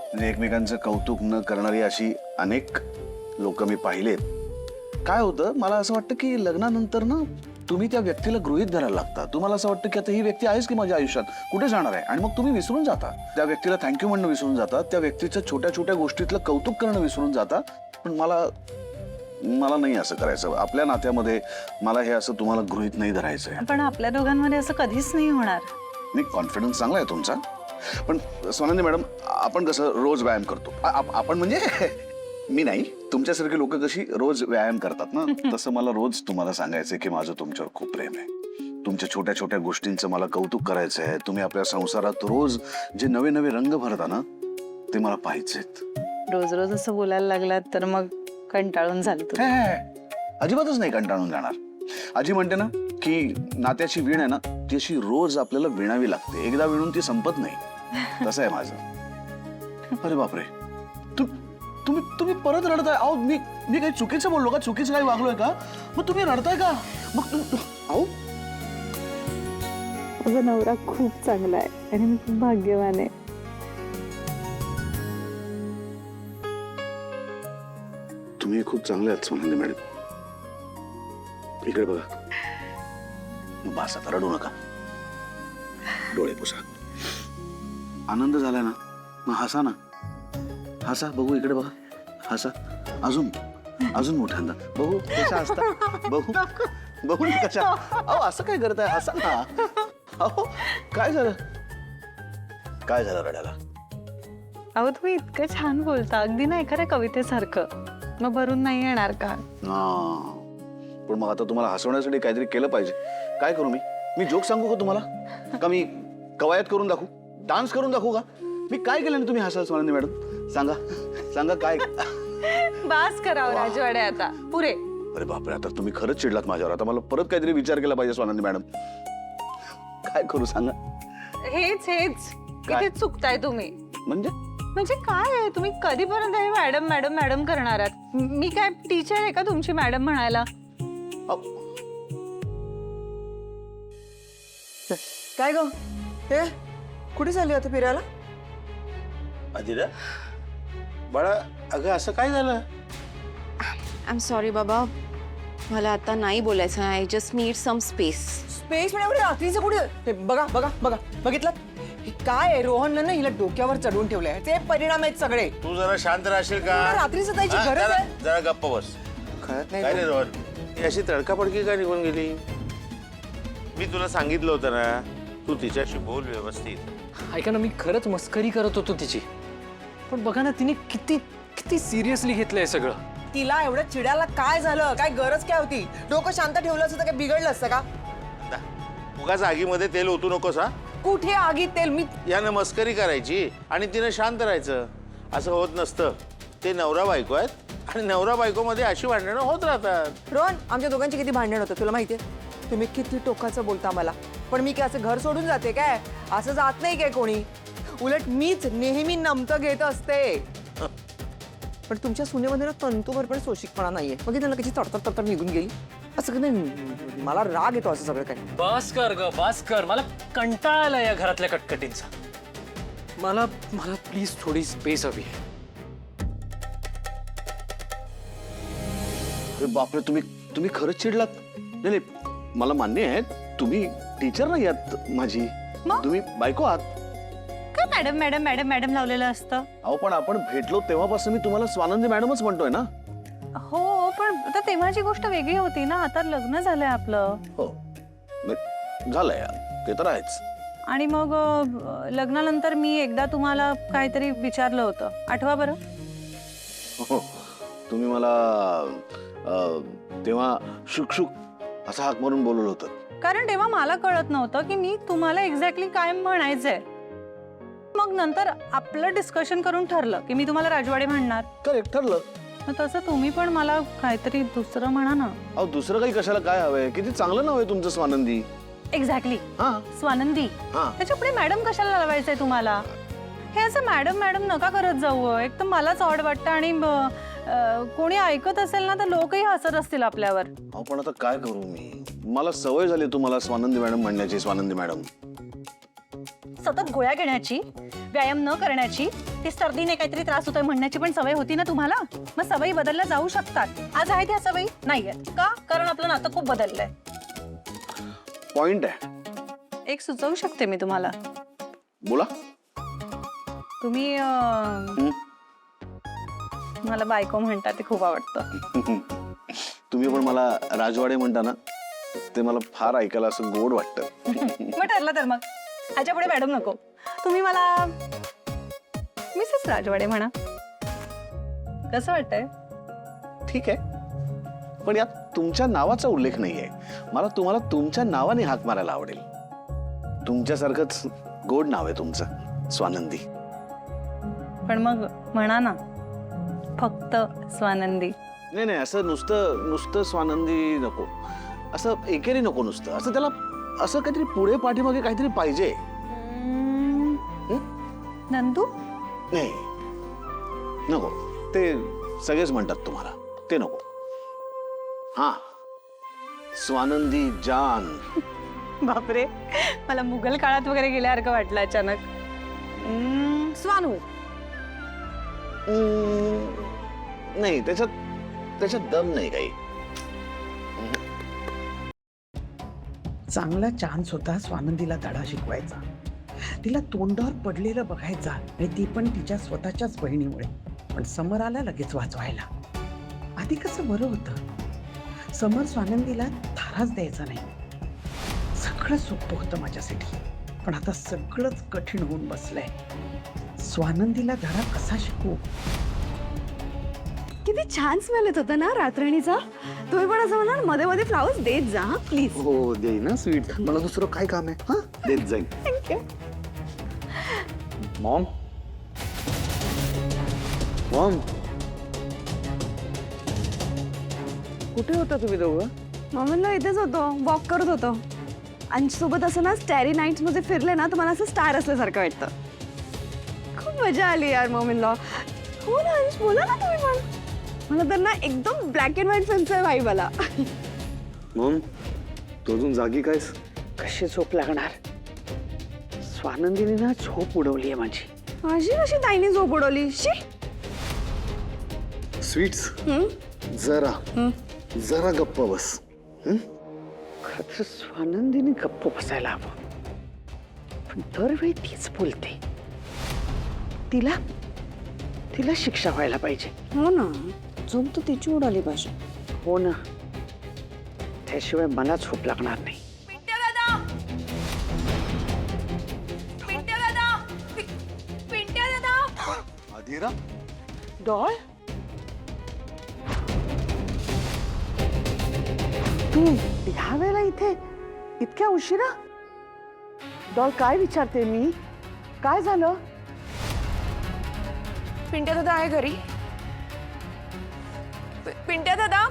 म्हणजे एकमेकांचं कौतुक न करणारी अशी अनेक लोक मी पाहिलेत. काय होतं, मला असं वाटतं की लग्नानंतर ना तुम्ही त्या व्यक्तीला गृहीत धरायला लागता. तुम्हाला असं वाटतं की आता ही व्यक्ती आहेच की माझ्या आयुष्यात, कुठे जाणार आहे, आणि मग तुम्ही विसरून जाता. त्या व्यक्तीला थँक्यू म्हणणं विसरून जाता, त्या व्यक्तीच्या छोट्या छोट्या गोष्टीतलं कौतुक करणं विसरून जाता. पण मला नाही असं करायचं आपल्या नात्यामध्ये. मला हे असं तुम्हाला गृहीत नाही धरायचंय. पण आपल्या दोघांमध्ये असं कधीच नाही होणार. नाही, कॉन्फिडन्स चांगला आहे तुमचा. पण स्वानंदी मॅडम, आपण कसं रोज व्यायाम करतो, आपण म्हणजे मी नाही, तुमच्यासारखी लोक कशी रोज व्यायाम करतात ना, तसं मला रोज तुम्हाला सांगायचंय की माझं तुमच्यावर खूप प्रेम आहे. तुमच्या छोट्या छोट्या गोष्टींचं मला कौतुक करायचं आहे. तुम्ही आपल्या संसारात रोज जे नवे नवे रंग भरता ना, ते मला पाहिजेत. रोज रोज असं बोलायला लागलात तर मग कंटाळून झालं तू. अजिबातच नाही कंटाळून जाणार. आजी म्हणते ना की नात्याची वीण आहे ना, ती अशी रोज आपल्याला विणावी लागते. एकदा विणून ती संपत नाही. तसं आहे माझं. अरे बापरे, तुम्ही परत रडताय? अहो, मी काही चुकीचं बोललो का? चुकीचं काही वागलोय का? मग तुम्ही रडताय का? मग अहो, माझा नवरा खूप चांगला आहे आणि मी खूप भाग्यवान आहे. तुम्ही खूप चांगले आहात स्वानंदी मॅडम. इकडे बघा. बस आता रडू नका, डोळे पुसा. आनंद झाला ना, मग हसा ना. हसा, बघू इकडे बघा. हसा अजून अजून मोठ्यांदा. बघू कशा हसता. बघू ना कशा. अहो, असं काय करताय? हसा ना. अहो, काय झालं? काय झालं रडायला? अहो, तुम्ही इतकं छान बोलता, अगदी ना एखाद्या कवितेसारखं. मग भरून नाही येणार का? पण मग आता तुम्हाला हसवण्यासाठी काहीतरी केलं पाहिजे. काय करू मी जोक सांगू का तुम्हाला? का मी कवायत करून दाखवू, डान्स करून दाखवू का? मी काय केलं ना तुम्ही हसाल स्वानंदी मॅडम? सांगा काय? बास करावं राजवाडे, आता पुरे. अरे बापरे, आता तुम्ही खरंच चिडलात माझ्यावर. आता मला परत काहीतरी विचार केला पाहिजे स्वानंदी मॅडम. काय करू सांगा? हेच काय? इथे चुकताय तुम्ही. म्हणजे काय आहे, तुम्ही कधीपर्यंत हे मॅडम मॅडम मॅडम करणार आहात? मी काय टीचर आहे का तुमची मॅडम म्हणायला? काय ग, हे कुठे चालली आता फिरायला? अदिरा, बाळा, अगं असं काय झालं? आय एम सॉरी बाबा, मला आता नाही बोलायचं. I just need some space. Space म्हणजे रात्रीचं कुठे? हे बघा बघा बघा, बघितलं? हे काय आहे, रोहननं ना हिला डोक्यावर चढवून ठेवलंय. ते परिणाम आहेत सगळे. तू जरा शांत राहशील का? रात्रीचं जायची हा, गरज जरा आहे? जरा गप्प बस. कळत काय नाही. रे रोहन, ही अशी तडकाफडकी का निघून गेली? मी तुला सांगितलं होतं ना, तू तिच्याशी बोल व्यवस्थित. ऐका ना, मी खरंच मस्करी करत होतो तिची. पण बघा ना, तिने किती किती सिरियसली घेतलंय सगळं. तिला एवढं चिडायला काय झालं? काय गरज काय होती? डोकं शांत ठेवलं असतं तर काय बिघडलं असतं का? उगाच आगीमध्ये तेल ओतू नकोस हा. कुठे आगीत तेल? मी यानं मस्करी करायची आणि तिनं शांत राहायचं. असं होत नसतं. ते नवरा बायको आहेत आणि नवरा बायको मध्ये अशी भांडणं होत राहतात. रोहन, आमच्या दोघांची किती भांडण होतं तुला माहितीये? तुम्ही किती टोकाचं बोलता मला. पण मी काय असं घर सोडून जाते काय? असं जात नाही काय कोणी. उलट मीच नेहमी नमतं घेत असते. पण तुमच्या सुनेमध्ये ना तंतूभर पण सोशिकपणा नाहीये. बघितलं त्यांना कशी तडतड निघून गेली. असं का नाही, मला राग येतो असं सगळं काय. बस कर ग, बस कर. मला कंटाळा आला या घरातल्या कटकटींचा. मला प्लीज थोडी स्पेस हवी. अरे बापरे, तुम्ही खरंच चिडलात? नाही, मला मान्य आहे, तुम्ही टीचर नाही आहात माझी. मग? तुम्ही बायको आहात. काय मॅडम मॅडम मॅडम मॅडम लावलेलं असतं? अहो, पण आपण भेटलो तेव्हापासून मी तुम्हाला स्वानंदी मॅडमच म्हणतोय ना. हो, पण आता तेव्हाची गोष्ट वेगळी होती ना. आता लग्न झालंय आपलं. हो, झालंय, ते तर आहेच. आणि मग लग्नानंतर मी एकदा तुम्हाला काहीतरी विचारलं होतं, आठवा बरं? हो, तुम्ही मला तेव्हा शुक असा हाक मारून बोलवलं होतं. कारण तेव्हा मला कळत नव्हतं की मी तुम्हाला एक्झॅक्टली काय म्हणायचंय. मग नंतर आपलं डिस्कशन करून ठरलं की मी तुम्हाला राजवाडे म्हणणार. करेक्ट ठरलं. मग तसं तुम्ही पण मला काहीतरी दुसरं म्हणा ना. अहो, दुसरं काही कशाला? काय हवंय? किती चांगलं नाव आहे तुमचं, स्वानंदी. एक्झॅक्टली, हा स्वानंदी. हा. त्याच्या पुढे मॅडम कशाला लावायचंय तुम्हाला? हे असं मॅडम मॅडम नका करत जाऊ. एक तर मलाच ऑड वाटतं आणि कोणी ऐकत असेल ना तर लोकही हसत असतील आपल्यावर. अहो, पण आता काय करू मी? मला सवय झाली तुम्हाला स्वानंदी मॅडम म्हणण्याची. स्वानंदी मॅडम सतत गोळ्या घेण्याची, व्यायाम न करण्याची, ती सर्दीने काहीतरी त्रास होतोय म्हणण्याची पण सवय होती ना तुम्हाला. मग सवयी बदलल्या जाऊ शकतात. आज आहेत ह्या सवयी नाही आहेत का? कारण आपलं नातं खूप बदललंय. पॉइंट आहे. एक सुचवू शकते मी तुम्हाला. बोला. तुम्ही मला बायको म्हणता ते खूप आवडतं. तुम्ही पण मला राजवाडे म्हणता ना, ते मला फार ऐकायला असं गोड वाटतं. मग ठरलं तर मग ह्याच्या पुढे मॅडम नको. तुम्ही मला मिसेस राजवाडे म्हणा. कसं वाटतंय? ठीक आहे, पण यात तुमच्या नावाचा उल्लेख नाहीये. मला तुम्हाला तुमच्या नावाने हाक मारायला आवडेल. तुमच्यासारखंच गोड नाव आहे तुमचं, स्वानंदी. पण मग म्हणा ना फक्त स्वानंदी. नाही नाही, असं नुसतं नुसतं स्वानंदी नको. असं एकेरी नको नुसतं. असं त्याला असं काहीतरी पुढे पाठीमागे काहीतरी पाहिजे. नंदू? नाही नको, ते सगळेच म्हणतात तुम्हाला, ते नको. हा, स्वानंदी जान. बापरे, मला मुघल काळात वगैरे गेल्यासारखं वाटलं अचानक. स्वानू. नाही, त्याच्यात दम नाही काही. चांगला चान्स होता स्वानंदीला धडा शिकवायचा. तिला तोंडावर पडलेलं बघायचा, आणि ती पण तिच्या स्वतःच्याच बहिणीमुळे. पण समर आला लगेच वाचवायला. आधी कसं बरं होतं, समर स्वानंदीला थाराच द्यायचा नाही. सगळं सोपं होतं माझ्यासाठी. पण आता सगळंच कठीण होऊन बसलंय. स्वानंदीला धडा कसा शिकवू? किती छान स्मेल येत होता ना रात्रणीचा. तुम्ही पण असं म्हणा मध्ये मध्ये फ्लावर्स देत जा प्लीज. हो, देई ना स्वीट. मला दुसरं काय काम आहे? हा, देत जाईल. थँक्यू. मॉम, मॉम, कुठे होता तुम्ही दोघं? मम्मीला इथेच होतो, वॉक करत होतो. अंशसोबत असं ना स्टॅरी नाईट्स मध्ये फिरले ना तर मला असं स्टार असल्यासारखं वाटतं. खूप मजा आली यार मम्मीला. हो ना अंश, बोला ना तुम्ही पण. मला तर ना एकदम ब्लॅक अँड व्हाईट फिल्मचा वाईब आला. मॉम, तू अजून जागी कायस? कशी झोप लागणार? स्वानंदीने ना झोप उडवली आहे माझी. माझी कशी ताईने झोप उडवली? शी. स्वीट्स, जरा गप्प बस. खरं तर स्वानंदीने गप्प बसायला हवं, पण दरवेळी तीच बोलते. तिला शिक्षा व्हायला पाहिजे. हो ना, झोप तर तिची उडाली पाहिजे. हो ना, त्याशिवाय मला झोप लागणार नाही. अधीरा, डॉल, तू ह्या वेळेला इथे इतक्या उशिरा? डॉल, काय विचारते मी? काय झालं? पिंट्या दादा आहे घरी? पिंट्या दादा